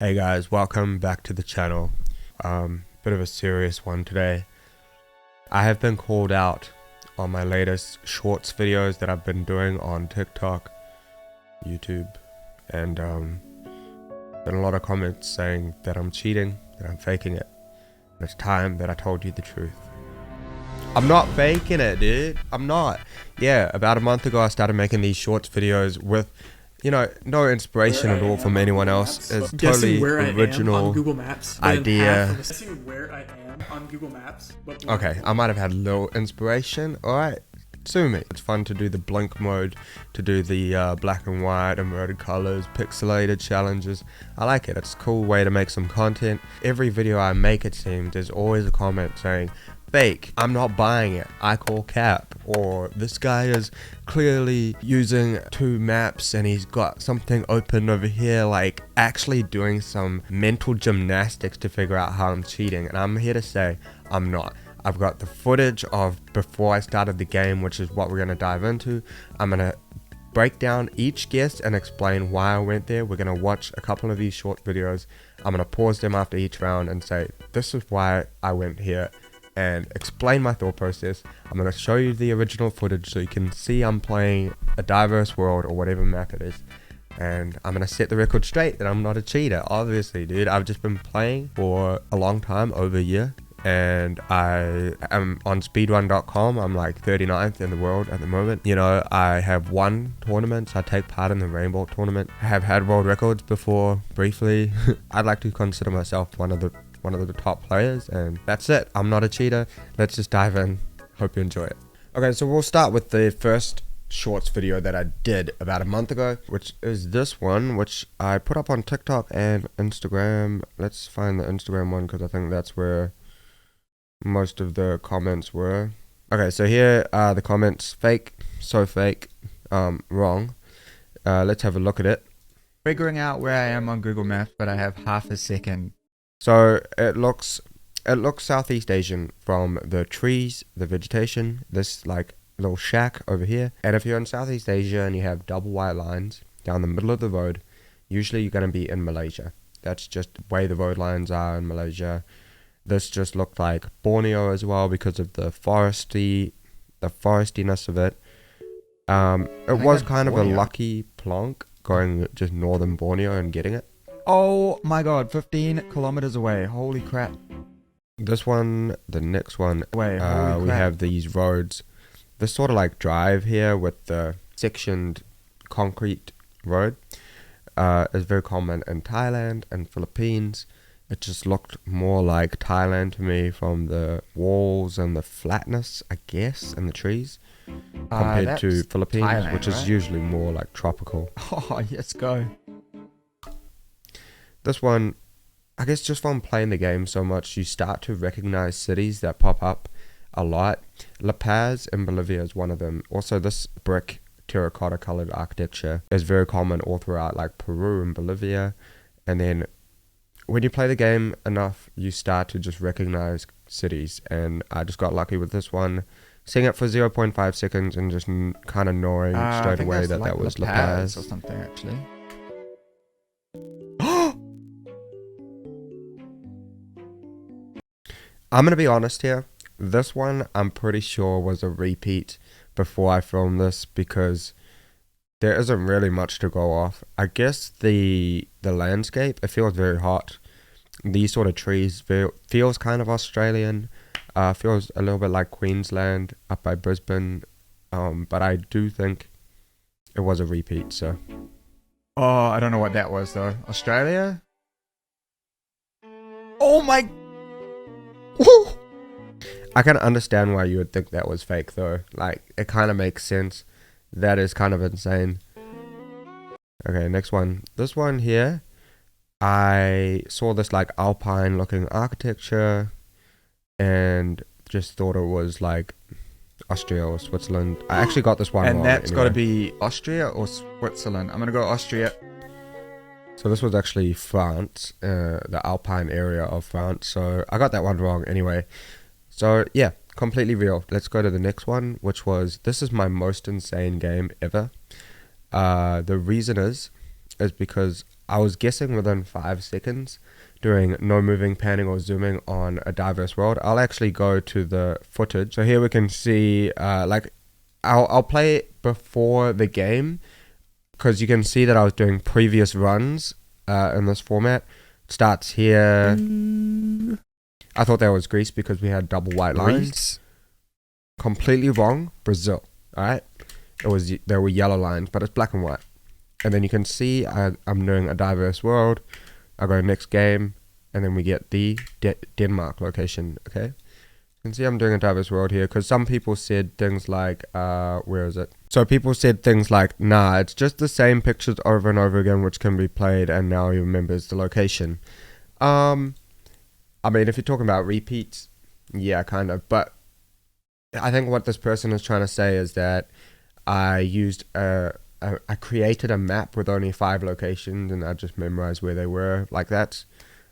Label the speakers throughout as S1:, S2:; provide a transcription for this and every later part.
S1: Hey guys, welcome back to the channel. Bit of a serious one today. I have been called out on my latest shorts videos that I've been doing on TikTok, YouTube, and been a lot of comments saying that I'm cheating, that I'm faking it. And it's time that I told you the truth. I'm not faking it, dude. I'm not. Yeah, about a month ago I started making these shorts videos with no inspiration at all from anyone else. It's totally original
S2: Google Maps.
S1: idea.
S2: Guessing where I am on Google Maps.
S1: Okay, I might have had a little inspiration. Alright, sue me. It's fun to do the blink mode, to do the black and white, inverted colors, pixelated challenges. I like it. It's a cool way to make some content. Every video I make, it seems, there's always a comment saying, fake, I'm not buying it, I call cap, or this guy is clearly using two maps and he's got something open over here, like actually doing some mental gymnastics to figure out how I'm cheating. And I'm here to say I'm not. I've got the footage of before I started the game, which is what we're going to dive into. I'm going to break down each guess and explain why I went there. We're going to watch a couple of these short videos. I'm going to pause them after each round and say this is why I went here, and explain my thought process. I'm going to show you the original footage so you can see I'm playing a diverse world or whatever map it is. And I'm going to set the record straight that I'm not a cheater. Obviously, dude, I've just been playing for a long time, over a year. And I am on speedrun.com. I'm like 39th in the world at the moment. You know, I have won tournaments. I take part in the Rainbow tournament. I have had world records before, briefly. I'd like to consider myself one of the top players, and that's it. I'm not a cheater. Let's just dive in. Hope you enjoy it. Okay, so we'll start with the first shorts video that I did about a month ago, which is this one, which I put up on TikTok and Instagram. Let's find the Instagram one because I think that's where most of the comments were. Okay, so here are the comments. Fake, so fake, wrong. Let's have a look at it.
S3: Figuring out where I am on Google Maps, but I have half a second.
S1: So it looks Southeast Asian from the trees, the vegetation, this like little shack over here. And if you're in Southeast Asia and you have double white lines down the middle of the road, usually you're going to be in Malaysia. That's just the way the road lines are in Malaysia. This just looked like Borneo as well because of the forestiness of it. It was kind of a lucky plonk going just northern Borneo and getting it.
S3: Oh my god, 15 kilometers away. Holy crap.
S1: This one, the next one,
S3: Wait, holy crap.
S1: We have these roads. This sort of like drive here with the sectioned concrete road is very common in Thailand and Philippines. It just looked more like Thailand to me from the walls and the flatness, I guess, and the trees, compared to Philippines,
S3: Thailand,
S1: which is usually more like tropical.
S3: Oh, let's go.
S1: This one, I guess just from playing the game so much, you start to recognize cities that pop up a lot. La Paz in Bolivia is one of them. Also, this brick terracotta colored architecture is very common all throughout like Peru and Bolivia. And then when you play the game enough, you start to just recognize cities. And I just got lucky with this one, seeing it for 0.5 seconds and just kind of knowing straight away that
S3: like
S1: that was
S3: La
S1: La
S3: Paz
S1: Paz.
S3: or something, actually.
S1: I'm going to be honest here. This one I'm pretty sure was a repeat before I filmed this because there isn't really much to go off. I guess the landscape, it feels very hot. These sort of trees feels kind of Australian. Feels a little bit like Queensland up by Brisbane. But I do think it was a repeat, so.
S3: Oh, I don't know what that was though. Australia? Oh my...
S1: I can understand why you would think that was fake though. Like, it kind of makes sense. That is kind of insane. Okay, next one. This one here, I saw this like alpine looking architecture and just thought it was like Austria or Switzerland. I actually got this one wrong.
S3: And that's
S1: anyway.
S3: got to be Austria or Switzerland. I'm going to go Austria.
S1: So this was actually France, the alpine area of France. So I got that one wrong anyway. So yeah, completely real. Let's go to the next one, which was, this is my most insane game ever. The reason is because I was guessing within 5 seconds, doing no moving, panning, or zooming on a diverse world. I'll actually go to the footage. So here we can see, like, I'll play it before the game, because you can see that I was doing previous runs in this format. It starts here. I thought that was Greece because we had double white lines. Completely wrong. Brazil. Alright? There were yellow lines, but it's black and white. And then you can see I'm doing a diverse world. I go next game, and then we get the Denmark location. Okay? You can see I'm doing a diverse world here because some people said things like, where is it? So people said things like, nah, it's just the same pictures over and over again which can be played, and now he remembers the location. I mean, if you're talking about repeats, yeah, kind of. But I think what this person is trying to say is that I used I created a map with only 5 locations, and I just memorized where they were. Like, that's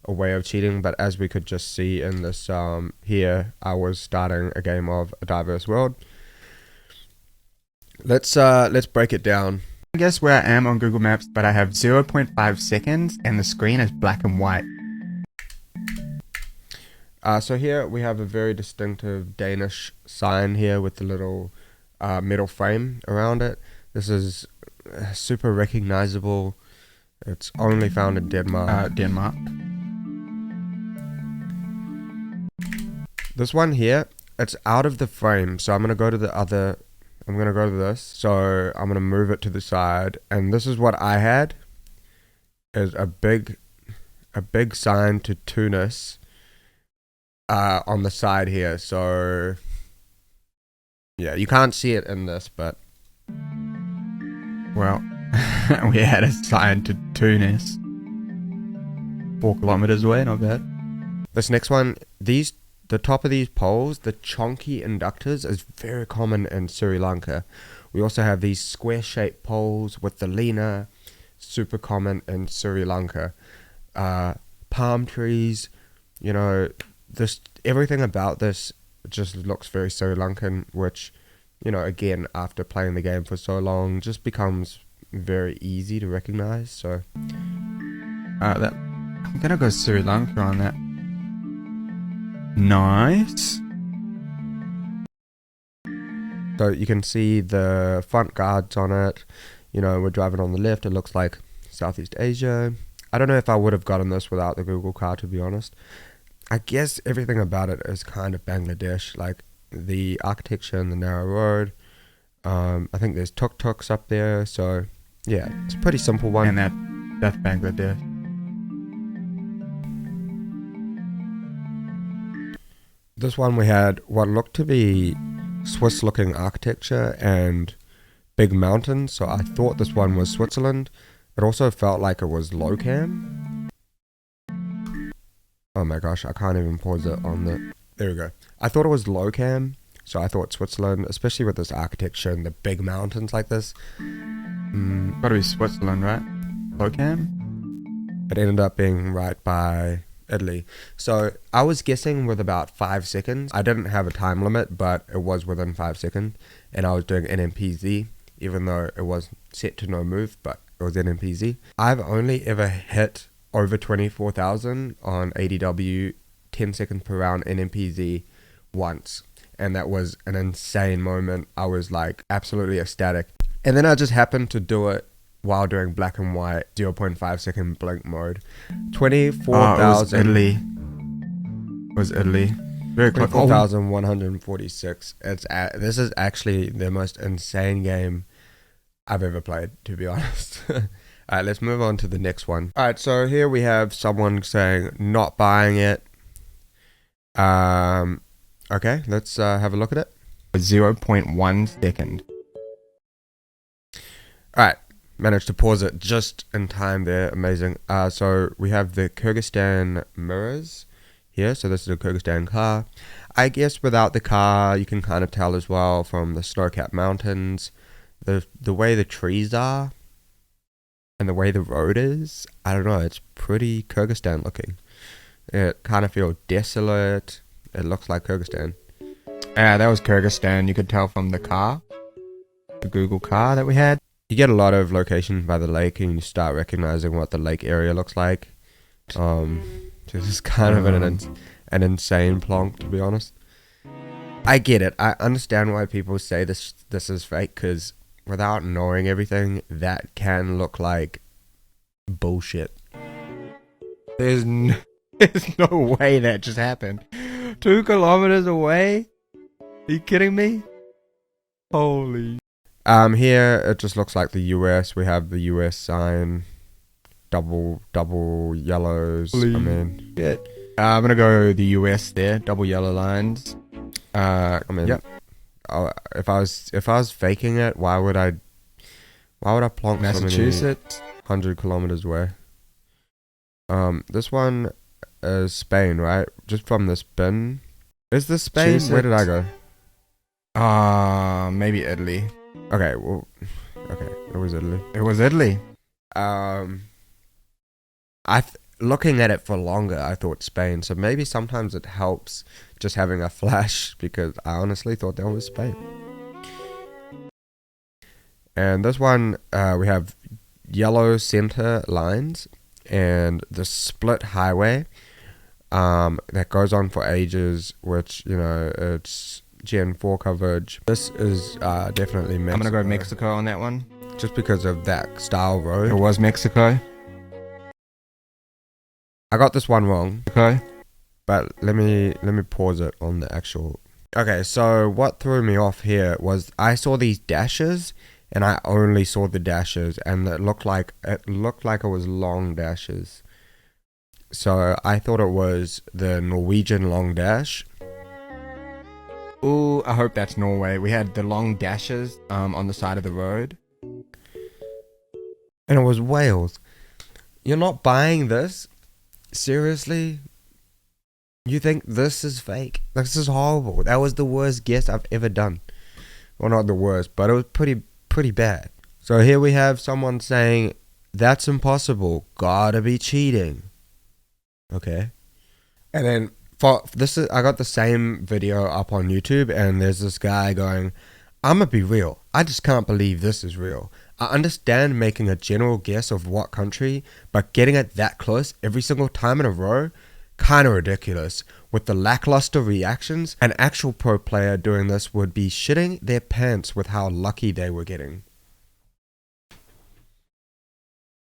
S1: a way of cheating. But as we could just see in this here, I was starting a game of a diverse world. Let's break it down.
S3: I guess where I am on Google Maps, but I have 0.5 seconds and the screen is black and white.
S1: So here we have a very distinctive Danish sign here with the little metal frame around it. This is super recognizable. It's only found in Denmark.
S3: Denmark.
S1: This one here, it's out of the frame, so I'm gonna go to the other. I'm gonna go to this. So I'm gonna move it to the side, and this is what I had. Is a big sign to Tunis on the side here. So yeah, you can't see it in this, but
S3: well, we had a sign to Tunis. 4 kilometers away, not bad.
S1: This next one, the top of these poles, the chonky inductors, is very common in Sri Lanka. We also have these square-shaped poles with the lena, super common in Sri Lanka. Palm trees, you know, everything about this just looks very Sri Lankan, which, you know, again, after playing the game for so long, just becomes very easy to recognize. So,
S3: I'm gonna go Sri Lanka on that. Nice.
S1: So you can see the front guards on it. You know, we're driving on the left. It looks like Southeast Asia. I don't know if I would have gotten this without the Google car, to be honest. I guess everything about it is kind of Bangladesh, like the architecture and the narrow road. I think there's tuk-tuks up there. So yeah, it's a pretty simple one.
S3: And that's Bangladesh.
S1: This one we had what looked to be Swiss-looking architecture and big mountains, so I thought this one was Switzerland. It also felt like it was low cam. Oh my gosh, I can't even pause it on the... There we go. I thought it was low cam, so I thought Switzerland, especially with this architecture and the big mountains like this.
S3: Gotta be Switzerland, right? Low cam?
S1: It ended up being right by Italy. So I was guessing with about 5 seconds. I didn't have a time limit, but it was within 5 seconds, and I was doing NMPZ, even though it was set to no move, but it was NMPZ. I've only ever hit over 24,000 on ADW 10 seconds per round NMPZ once, and that was an insane moment. I was like absolutely ecstatic, and then I just happened to do it while doing black and white 0.5 second blink mode. 24,000.
S3: Italy. Was Italy. Very close.
S1: 24,146. This is actually the most insane game I've ever played, to be honest. Alright, let's move on to the next one. Alright, so here we have someone saying not buying it. Okay, let's have a look at it.
S3: 0.1 second.
S1: Alright, managed to pause it just in time there. Amazing. So we have the Kyrgyzstan mirrors here. So this is a Kyrgyzstan car. I guess without the car, you can kind of tell as well from the snow-capped mountains, the way the trees are, and the way the road is. I don't know. It's pretty Kyrgyzstan looking. It kind of feels desolate. It looks like Kyrgyzstan.
S3: Yeah, that was Kyrgyzstan. You could tell from the car, the Google car that we had.
S1: You get a lot of locations by the lake, and you start recognizing what the lake area looks like. So this is kind of an insane plonk, to be honest. I get it. I understand why people say this is fake, because without knowing everything, that can look like bullshit.
S3: There's no way that just happened. 2 kilometers away? Are you kidding me? Holy.
S1: Here it just looks like the US. We have the US sign, double yellows. I mean,
S3: yeah. I'm gonna go the US there. Double yellow lines.
S1: I mean,
S3: yep.
S1: If I was faking it, why would I plonk
S3: Massachusetts,
S1: so many 100 kilometers away? This one is Spain, right? Just from this bin. Is this Spain? Where did I go?
S3: Maybe Italy.
S1: Okay, well, okay, it was Italy.
S3: It was Italy.
S1: Looking at it for longer, I thought Spain. So maybe sometimes it helps just having a flash, because I honestly thought that was Spain. And this one, we have yellow center lines and the split highway that goes on for ages, which, you know, it's Gen 4 coverage. This is definitely Mexico.
S3: I'm gonna go Mexico on that one.
S1: Just because of that style road.
S3: It was Mexico.
S1: I got this one wrong.
S3: Okay.
S1: But let me pause it on the actual. Okay, so what threw me off here was I saw these dashes, and I only saw the dashes, and it looked like it was long dashes. So I thought it was the Norwegian long dash.
S3: Ooh, I hope that's Norway. We had the long dashes on the side of the road.
S1: And it was Wales. You're not buying this? Seriously? You think this is fake? This is horrible. That was the worst guess I've ever done. Well, not the worst, but it was pretty bad. So here we have someone saying, that's impossible. Gotta be cheating. Okay. And then I got the same video up on YouTube, and there's this guy going, I'm gonna be real. I just can't believe this is real. I understand making a general guess of what country, but getting it that close every single time in a row, kind of ridiculous. With the lackluster reactions, an actual pro player doing this would be shitting their pants with how lucky they were getting.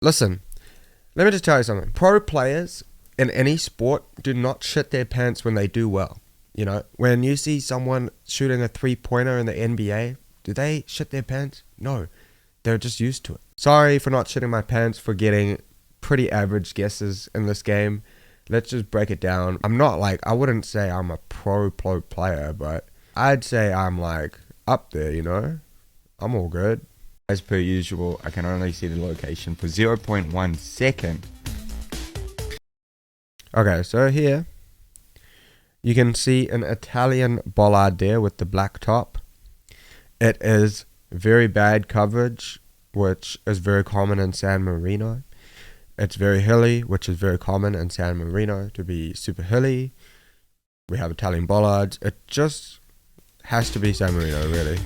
S1: Listen, let me just tell you something. Pro players in any sport do not shit their pants when they do well. You know, when you see someone shooting a 3-pointer in the NBA, do they shit their pants? No, they're just used to it. Sorry for not shitting my pants for getting pretty average guesses in this game. Let's just break it down. I wouldn't say I'm a pro player, but I'd say I'm like up there, you know? I'm all good.
S3: As per usual, I can only see the location for 0.1 second.
S1: Okay, so here you can see an Italian bollard there with the black top. It is very bad coverage, which is very common in San Marino. It's very hilly, which is very common in San Marino to be super hilly. We have Italian bollards. It just has to be San Marino, really.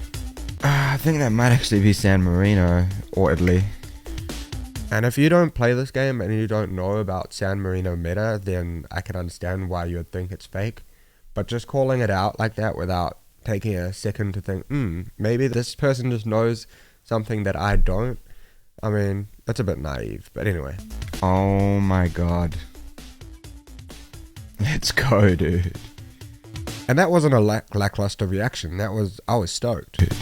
S3: I think that might actually be San Marino or Italy.
S1: And if you don't play this game and you don't know about San Marino meta, then I can understand why you would think it's fake. But just calling it out like that without taking a second to think, maybe this person just knows something that I don't. I mean, that's a bit naive, but anyway.
S3: Oh my god. Let's go, dude.
S1: And that wasn't a lackluster reaction. I was stoked. Dude.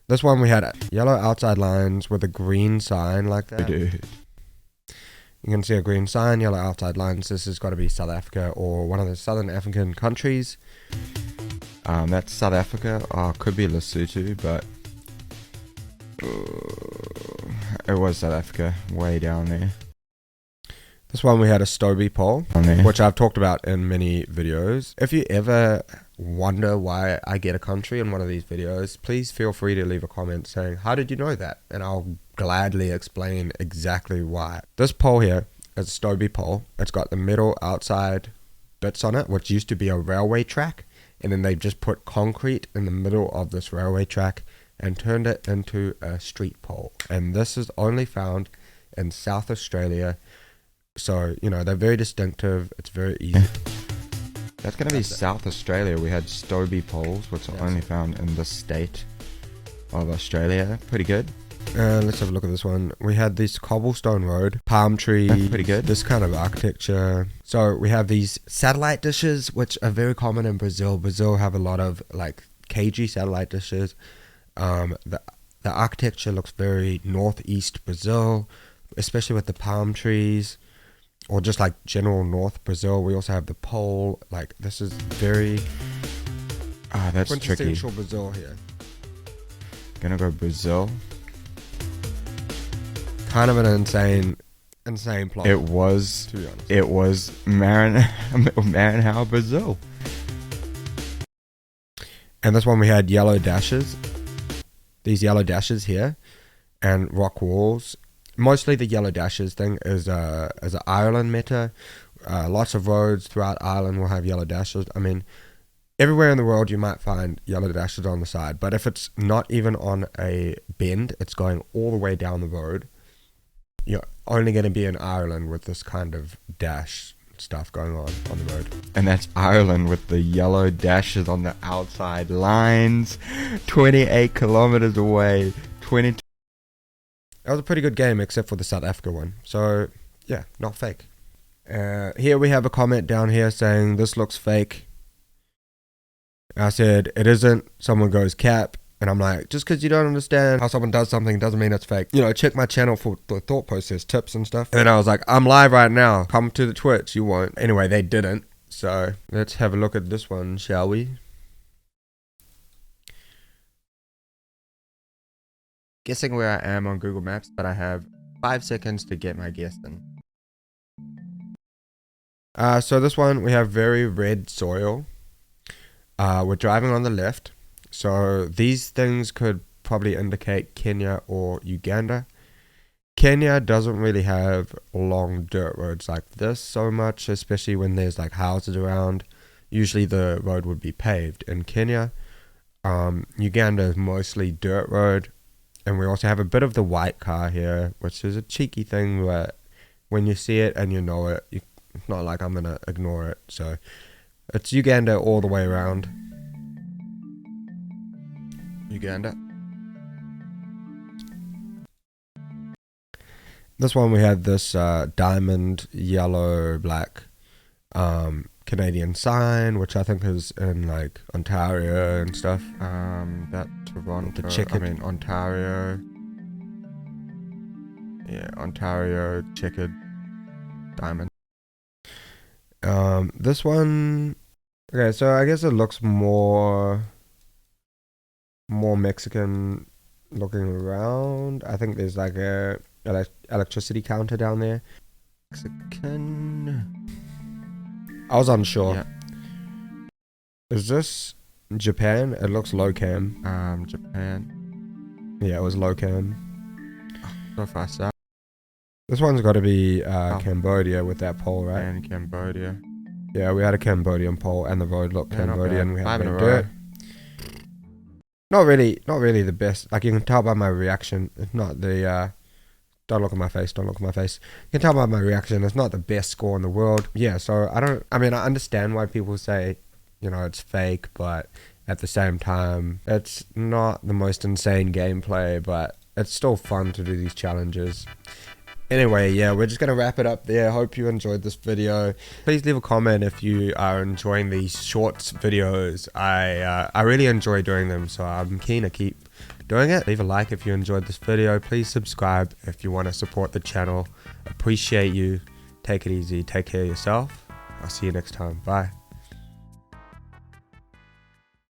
S1: This one we had yellow outside lines with a green sign like that.
S3: Dude.
S1: You can see a green sign, yellow outside lines. This has got to be South Africa or one of the southern African countries.
S3: That's South Africa. Could be Lesotho, but it was South Africa, way down there.
S1: This one we had a Stoby poll, which I've talked about in many videos. If you ever wonder why I get a country in one of these videos, please feel free to leave a comment saying, how did you know that? And I'll gladly explain exactly why. This poll here is a Stoby poll. It's got the middle outside bits on it, which used to be a railway track. And then they just put concrete in the middle of this railway track and turned it into a street pole. And this is only found in South Australia. So, you know, they're very distinctive. It's very easy.
S3: That's going to be South Australia. We had Stobie poles, which are only found in the state of Australia. Pretty good.
S1: Let's have a look at this one. We had this cobblestone road, palm trees,
S3: pretty good.
S1: This kind of architecture. So we have these satellite dishes, which are very common in Brazil. Brazil have a lot of like cagey satellite dishes. The architecture looks very northeast Brazil, especially with the palm trees, or just like general North Brazil. We also have the pole. Like this is very
S3: that's tricky.
S1: quintessential Brazil here.
S3: Gonna go Brazil.
S1: Kind of an insane plot.
S3: It was,
S1: to be honest.
S3: it was Maranhão, Brazil.
S1: And this one we had yellow dashes. These yellow dashes here, and rock walls. Mostly the yellow dashes thing is an Ireland meta. Lots of roads throughout Ireland will have yellow dashes. I mean, everywhere in the world you might find yellow dashes on the side, but if it's not even on a bend, it's going all the way down the road. You're only going to be in Ireland with this kind of dash stuff going on the road.
S3: And that's Ireland with the yellow dashes on the outside lines. 28 kilometers away. 22.
S1: That was a pretty good game, except for the South Africa one. So, yeah, not fake. Here we have a comment down here saying, this looks fake. I said, it isn't. Someone goes, cap. And I'm like, just because you don't understand how someone does something doesn't mean it's fake. You know, check my channel for the thought process tips and stuff. And then I was like, I'm live right now. Come to the Twitch. You won't. Anyway, they didn't. So let's have a look at this one, shall we?
S3: Guessing where I am on Google Maps, but I have 5 seconds to get my guess in.
S1: So this one, we have very red soil. We're driving on the left. So these things could probably indicate Kenya or Uganda. Kenya doesn't really have long dirt roads like this so much, especially when there's like houses around. Usually the road would be paved in Kenya. Uganda is mostly dirt road. And we also have a bit of the white car here, which is a cheeky thing where when you see it and you know it, it's not like I'm going to ignore it. So it's Uganda all the way around. Uganda. This one we had this diamond yellow black Canadian sign, which I think is in like Ontario and stuff. That Toronto, the checkered, I mean Ontario. Yeah, Ontario checkered diamond. This one, okay, so I guess it looks more Mexican looking around. I think there's like a electricity counter down there. Mexican. I was unsure. Yeah. Is this Japan? It looks low cam. Japan. Yeah, it was low cam. So fast out. This one's got to be Cambodia with that pole, right?
S3: And Cambodia.
S1: Yeah, we had a Cambodian pole, and the road looked Cambodian. We had red dirt. Not really the best. Like you can tell by my reaction. It's not the don't look at my face. Don't look at my face. You can tell by my reaction. It's not the best score in the world. Yeah. So I mean, I understand why people say, you know, it's fake, but at the same time, it's not the most insane gameplay, but it's still fun to do these challenges. Anyway, yeah, we're just going to wrap it up there. Hope you enjoyed this video. Please leave a comment if you are enjoying these shorts videos. I really enjoy doing them, so I'm keen to keep doing it. Leave a like if you enjoyed this video. Please subscribe if you want to support the channel. Appreciate you. Take it easy. Take care of yourself. I'll see you next time. Bye.